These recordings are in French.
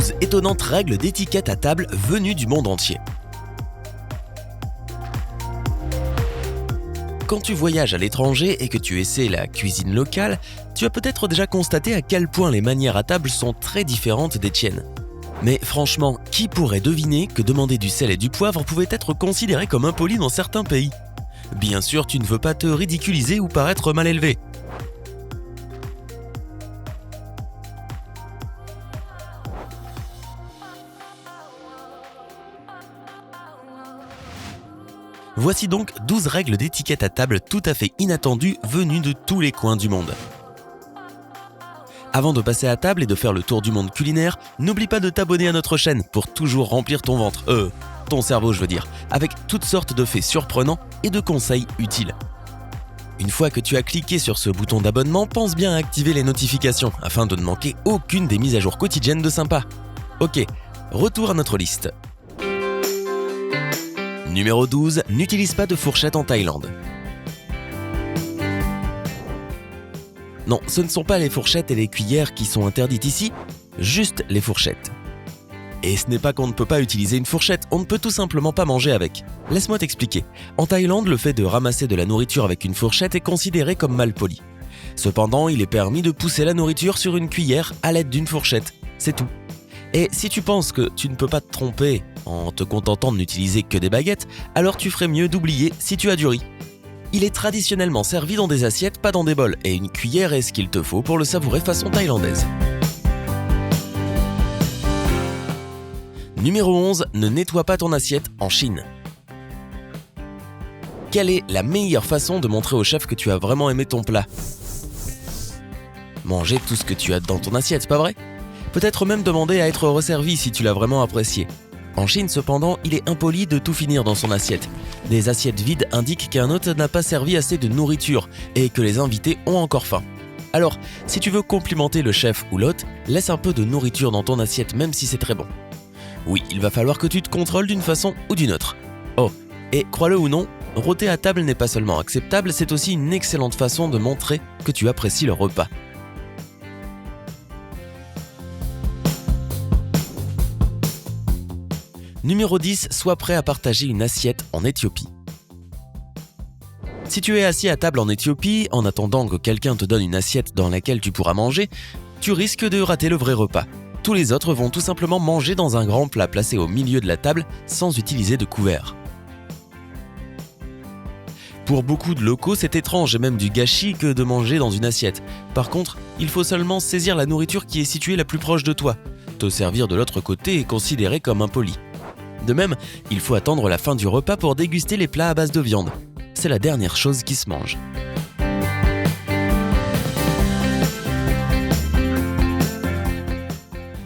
12 étonnantes règles d'étiquette à table venues du monde entier. Quand tu voyages à l'étranger et que tu essaies la cuisine locale, tu as peut-être déjà constaté à quel point les manières à table sont très différentes des tiennes. Mais franchement, qui pourrait deviner que demander du sel et du poivre pouvait être considéré comme impoli dans certains pays ? Bien sûr, tu ne veux pas te ridiculiser ou paraître mal élevé. Voici donc 12 règles d'étiquette à table tout à fait inattendues venues de tous les coins du monde. Avant de passer à table et de faire le tour du monde culinaire, n'oublie pas de t'abonner à notre chaîne pour toujours remplir ton ventre, ton cerveau je veux dire, avec toutes sortes de faits surprenants et de conseils utiles. Une fois que tu as cliqué sur ce bouton d'abonnement, pense bien à activer les notifications afin de ne manquer aucune des mises à jour quotidiennes de Sympa. Ok, retour à notre liste. Numéro 12, n'utilise pas de fourchette en Thaïlande. Non, ce ne sont pas les fourchettes et les cuillères qui sont interdites ici, juste les fourchettes. Et ce n'est pas qu'on ne peut pas utiliser une fourchette, on ne peut tout simplement pas manger avec. Laisse-moi t'expliquer. En Thaïlande, le fait de ramasser de la nourriture avec une fourchette est considéré comme malpoli. Cependant, il est permis de pousser la nourriture sur une cuillère à l'aide d'une fourchette. C'est tout. Et si tu penses que tu ne peux pas te tromper en te contentant de n'utiliser que des baguettes, alors tu ferais mieux d'oublier si tu as du riz. Il est traditionnellement servi dans des assiettes, pas dans des bols, et une cuillère est ce qu'il te faut pour le savourer façon thaïlandaise. Numéro 11, ne nettoie pas ton assiette en Chine. Quelle est la meilleure façon de montrer au chef que tu as vraiment aimé ton plat ? Manger tout ce que tu as dans ton assiette, pas vrai ? Peut-être même demander à être resservi si tu l'as vraiment apprécié. En Chine, cependant, il est impoli de tout finir dans son assiette. Des assiettes vides indiquent qu'un hôte n'a pas servi assez de nourriture et que les invités ont encore faim. Alors, si tu veux complimenter le chef ou l'hôte, laisse un peu de nourriture dans ton assiette même si c'est très bon. Oui, il va falloir que tu te contrôles d'une façon ou d'une autre. Oh, et crois-le ou non, rôter à table n'est pas seulement acceptable, c'est aussi une excellente façon de montrer que tu apprécies le repas. Numéro 10, sois prêt à partager une assiette en Éthiopie. Si tu es assis à table en Éthiopie, en attendant que quelqu'un te donne une assiette dans laquelle tu pourras manger, tu risques de rater le vrai repas. Tous les autres vont tout simplement manger dans un grand plat placé au milieu de la table sans utiliser de couvert. Pour beaucoup de locaux, c'est étrange et même du gâchis que de manger dans une assiette. Par contre, il faut seulement saisir la nourriture qui est située la plus proche de toi. Te servir de l'autre côté est considéré comme impoli. De même, il faut attendre la fin du repas pour déguster les plats à base de viande. C'est la dernière chose qui se mange.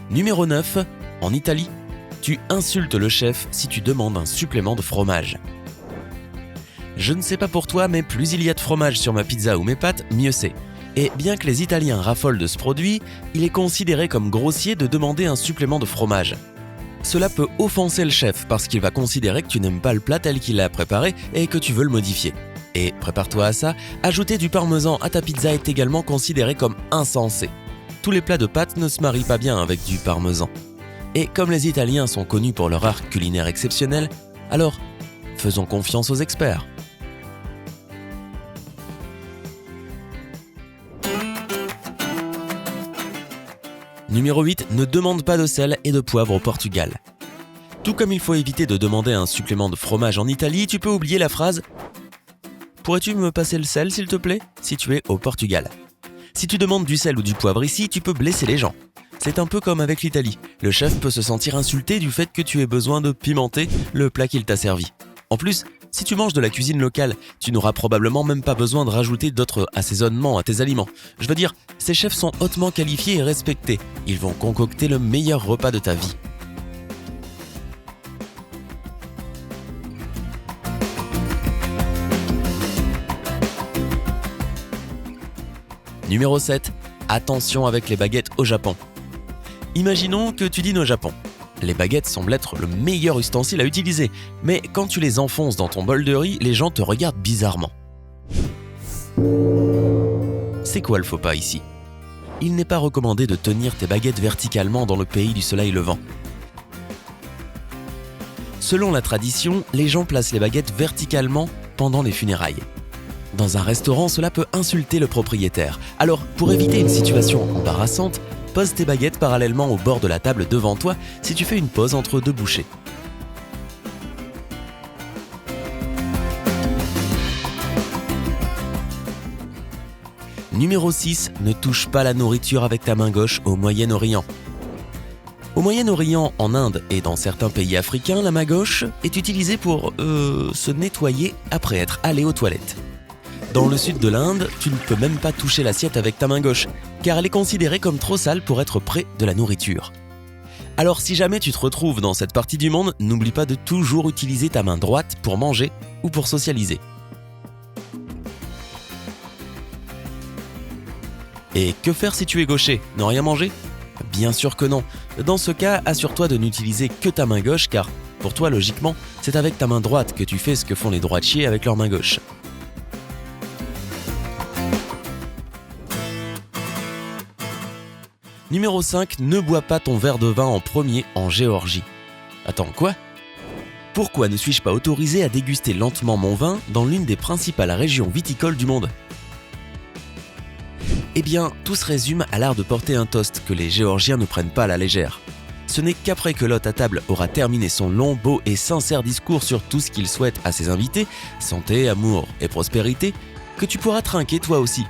Numéro 9. En Italie, tu insultes le chef si tu demandes un supplément de fromage. Je ne sais pas pour toi, mais plus il y a de fromage sur ma pizza ou mes pâtes, mieux c'est. Et bien que les Italiens raffolent de ce produit, il est considéré comme grossier de demander un supplément de fromage. Cela peut offenser le chef parce qu'il va considérer que tu n'aimes pas le plat tel qu'il l'a préparé et que tu veux le modifier. Et prépare-toi à ça, ajouter du parmesan à ta pizza est également considéré comme insensé. Tous les plats de pâtes ne se marient pas bien avec du parmesan. Et comme les Italiens sont connus pour leur art culinaire exceptionnel, alors faisons confiance aux experts. Numéro 8, ne demande pas de sel et de poivre au Portugal. Tout comme il faut éviter de demander un supplément de fromage en Italie, tu peux oublier la phrase « Pourrais-tu me passer le sel s'il te plaît ?» si tu es au Portugal. Si tu demandes du sel ou du poivre ici, tu peux blesser les gens. C'est un peu comme avec l'Italie. Le chef peut se sentir insulté du fait que tu aies besoin de pimenter le plat qu'il t'a servi. En plus, si tu manges de la cuisine locale, tu n'auras probablement même pas besoin de rajouter d'autres assaisonnements à tes aliments. Je veux dire, ces chefs sont hautement qualifiés et respectés. Ils vont concocter le meilleur repas de ta vie. Numéro 7. Attention avec les baguettes au Japon. Imaginons que tu dînes au Japon. Les baguettes semblent être le meilleur ustensile à utiliser, mais quand tu les enfonces dans ton bol de riz, les gens te regardent bizarrement. C'est quoi le faux pas ici ? il n'est pas recommandé de tenir tes baguettes verticalement dans le pays du soleil levant. Selon la tradition, les gens placent les baguettes verticalement pendant les funérailles. Dans un restaurant, cela peut insulter le propriétaire. Alors, pour éviter une situation embarrassante, pose tes baguettes parallèlement au bord de la table devant toi si tu fais une pause entre deux bouchées. Numéro 6. Ne touche pas la nourriture avec ta main gauche au Moyen-Orient. Au Moyen-Orient, en Inde et dans certains pays africains, la main gauche est utilisée pour se nettoyer après être allé aux toilettes. Dans le sud de l'Inde, tu ne peux même pas toucher l'assiette avec ta main gauche, car elle est considérée comme trop sale pour être près de la nourriture. Alors si jamais tu te retrouves dans cette partie du monde, n'oublie pas de toujours utiliser ta main droite pour manger ou pour socialiser. Et que faire si tu es gaucher? Ne rien manger? Bien sûr que non. Dans ce cas, assure-toi de n'utiliser que ta main gauche, car pour toi, logiquement, c'est avec ta main droite que tu fais ce que font les droitiers avec leur main gauche. Numéro 5. Ne bois pas ton verre de vin en premier en Géorgie. Attends, quoi? Pourquoi ne suis-je pas autorisé à déguster lentement mon vin dans l'une des principales régions viticoles du monde? Eh bien, tout se résume à l'art de porter un toast que les Géorgiens ne prennent pas à la légère. Ce n'est qu'après que l'hôte à table aura terminé son long, beau et sincère discours sur tout ce qu'il souhaite à ses invités, santé, amour et prospérité, que tu pourras trinquer toi aussi.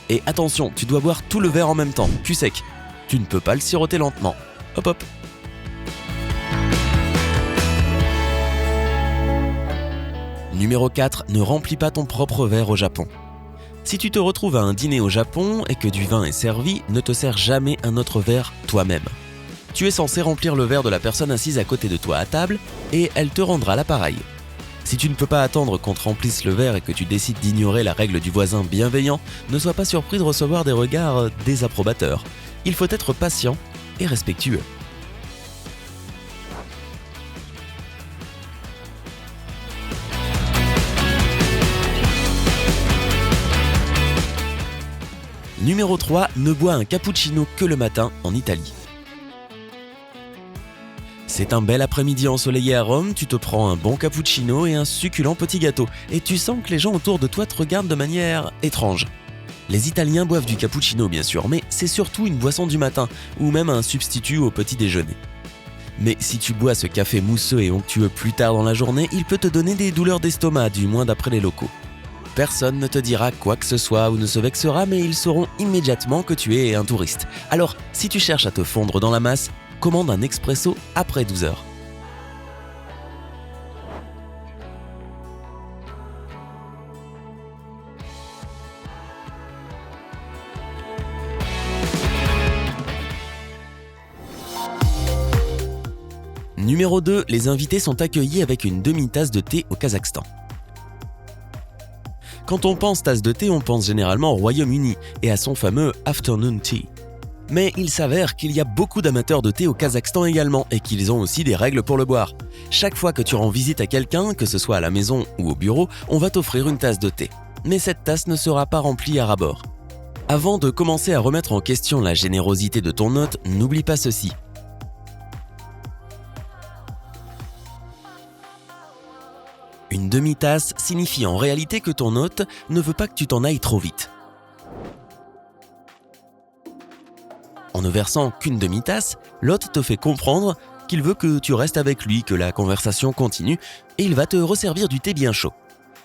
Et attention, tu dois boire tout le verre en même temps, cul sec. Tu ne peux pas le siroter lentement. Hop hop. Numéro 4. Ne remplis pas ton propre verre au Japon. Si tu te retrouves à un dîner au Japon et que du vin est servi, ne te sers jamais un autre verre toi-même. Tu es censé remplir le verre de la personne assise à côté de toi à table et elle te rendra l'appareil. Si tu ne peux pas attendre qu'on te remplisse le verre et que tu décides d'ignorer la règle du voisin bienveillant, ne sois pas surpris de recevoir des regards désapprobateurs. Il faut être patient et respectueux. Numéro 3. Ne bois un cappuccino que le matin en Italie. C'est un bel après-midi ensoleillé à Rome, tu te prends un bon cappuccino et un succulent petit gâteau, et tu sens que les gens autour de toi te regardent de manière étrange. Les Italiens boivent du cappuccino bien sûr, mais c'est surtout une boisson du matin, ou même un substitut au petit déjeuner. Mais si tu bois ce café mousseux et onctueux plus tard dans la journée, il peut te donner des douleurs d'estomac, du moins d'après les locaux. Personne ne te dira quoi que ce soit ou ne se vexera, mais ils sauront immédiatement que tu es un touriste. Alors, si tu cherches à te fondre dans la masse, commande un expresso après 12 heures. Numéro 2. Les invités sont accueillis avec une demi-tasse de thé au Kazakhstan. Quand on pense tasse de thé, on pense généralement au Royaume-Uni et à son fameux afternoon tea. Mais il s'avère qu'il y a beaucoup d'amateurs de thé au Kazakhstan également et qu'ils ont aussi des règles pour le boire. Chaque fois que tu rends visite à quelqu'un, que ce soit à la maison ou au bureau, on va t'offrir une tasse de thé. Mais cette tasse ne sera pas remplie à ras-bord. Avant de commencer à remettre en question la générosité de ton hôte, n'oublie pas ceci. Une demi-tasse signifie en réalité que ton hôte ne veut pas que tu t'en ailles trop vite. En ne versant qu'une demi-tasse, l'hôte te fait comprendre qu'il veut que tu restes avec lui, que la conversation continue, et il va te resservir du thé bien chaud.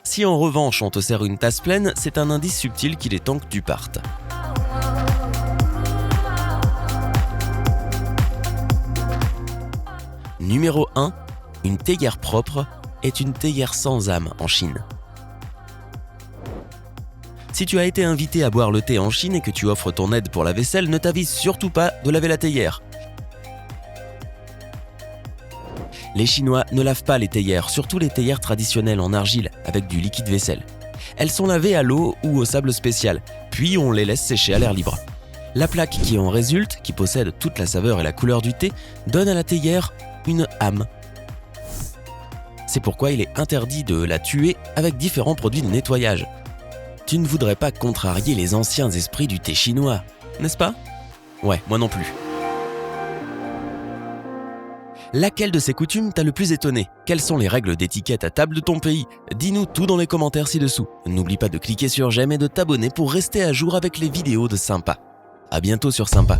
Si en revanche on te sert une tasse pleine, c'est un indice subtil qu'il est temps que tu partes. Numéro 1. Une théière propre est une théière sans âme en Chine. Si tu as été invité à boire le thé en Chine et que tu offres ton aide pour la vaisselle, ne t'avise surtout pas de laver la théière. Les Chinois ne lavent pas les théières, surtout les théières traditionnelles en argile avec du liquide vaisselle. Elles sont lavées à l'eau ou au sable spécial, puis on les laisse sécher à l'air libre. La plaque qui en résulte, qui possède toute la saveur et la couleur du thé, donne à la théière une âme. C'est pourquoi il est interdit de la tuer avec différents produits de nettoyage. Tu ne voudrais pas contrarier les anciens esprits du thé chinois. n'est-ce pas? Ouais, moi non plus. Laquelle de ces coutumes t'a le plus étonné? Quelles sont les règles d'étiquette à table de ton pays? Dis-nous tout dans les commentaires ci-dessous. N'oublie pas de cliquer sur j'aime et de t'abonner pour rester à jour avec les vidéos de Sympa. À bientôt sur Sympa.